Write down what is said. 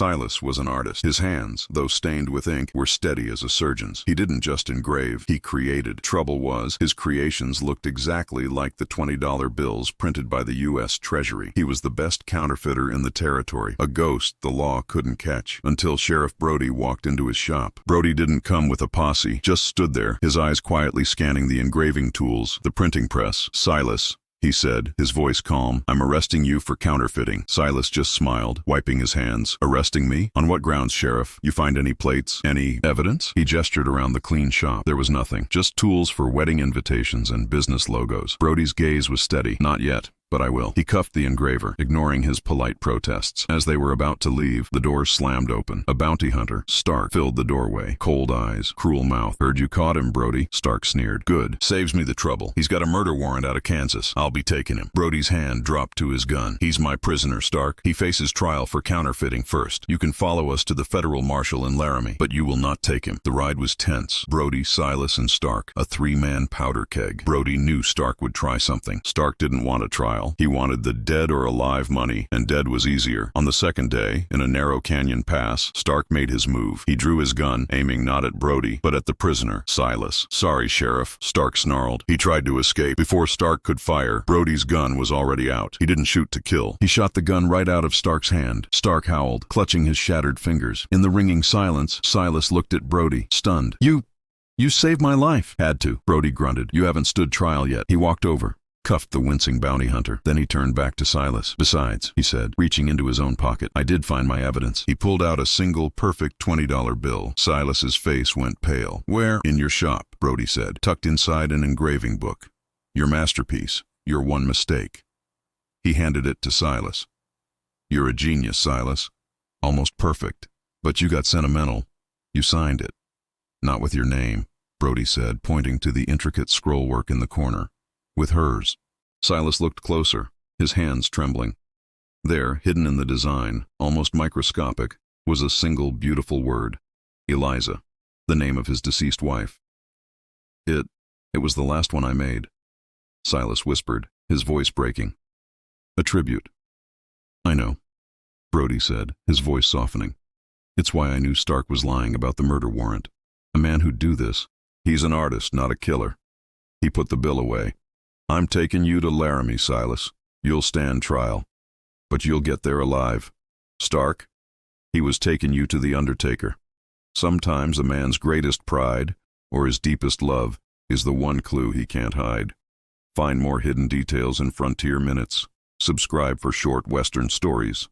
Silas was an artist. His hands, though stained with ink, were steady as a surgeon's. He didn't just engrave, he created. Trouble was, his creations looked exactly like the $20 bills printed by the U.S. Treasury. He was the best counterfeiter in the territory, a ghost the law couldn't catch, until Sheriff Brody walked into his shop. Brody didn't come with a posse, just stood there, his eyes quietly scanning the engraving tools, the printing press. "Silas," he said, his voice calm, "I'm arresting you for counterfeiting." Silas just smiled, wiping his hands. "Arresting me? On what grounds, Sheriff? You find any plates? Any evidence?" He gestured around the clean shop. There was nothing, just tools for wedding invitations and business logos. Brody's gaze was steady. "Not yet, but I will." He cuffed the engraver, ignoring his polite protests. As they were about to leave, the doors slammed open. A bounty hunter, Stark, filled the doorway. Cold eyes, cruel mouth. "Heard you caught him, Brody," Stark sneered. "Good. Saves me the trouble. He's got a murder warrant out of Kansas. I'll be taking him." Brody's hand dropped to his gun. "He's my prisoner, Stark. He faces trial for counterfeiting first. You can follow us to the federal marshal in Laramie, but you will not take him." The ride was tense. Brody, Silas, and Stark, a three-man powder keg. Brody knew Stark would try something. Stark didn't want a trial. He wanted the dead or alive money, and dead was easier. On the second day, in a narrow canyon pass, Stark made his move. He drew his gun, aiming not at Brody, but at the prisoner, Silas. "Sorry, Sheriff," Stark snarled. He tried to escape. Before Stark could fire, Brody's gun was already out. He didn't shoot to kill. He shot the gun right out of Stark's hand. Stark howled, clutching his shattered fingers. In the ringing silence, Silas looked at Brody, stunned. You saved my life." "Had to," Brody grunted. "You haven't stood trial yet." He walked over, cuffed the wincing bounty hunter. Then he turned back to Silas. "Besides," he said, reaching into his own pocket, "I did find my evidence." He pulled out a single, perfect $20 bill. Silas's face went pale. "Where?" "In your shop," Brody said, "tucked inside an engraving book. Your masterpiece. Your one mistake." He handed it to Silas. "You're a genius, Silas. Almost perfect. But you got sentimental. You signed it." "Not with your name," Brody said, pointing to the intricate scrollwork in the corner. "With hers." Silas looked closer, his hands trembling. There, hidden in the design, almost microscopic, was a single beautiful word. Eliza, the name of his deceased wife. It was the last one I made," Silas whispered, his voice breaking. "A tribute." "I know," Brody said, his voice softening. "It's why I knew Stark was lying about the murder warrant. A man who'd do this. He's an artist, not a killer." He put the bill away. "I'm taking you to Laramie, Silas. You'll stand trial. But you'll get there alive. Stark, he was taking you to the undertaker. Sometimes a man's greatest pride, or his deepest love, is the one clue he can't hide." Find more hidden details in Frontier Minutes. Subscribe for short Western stories.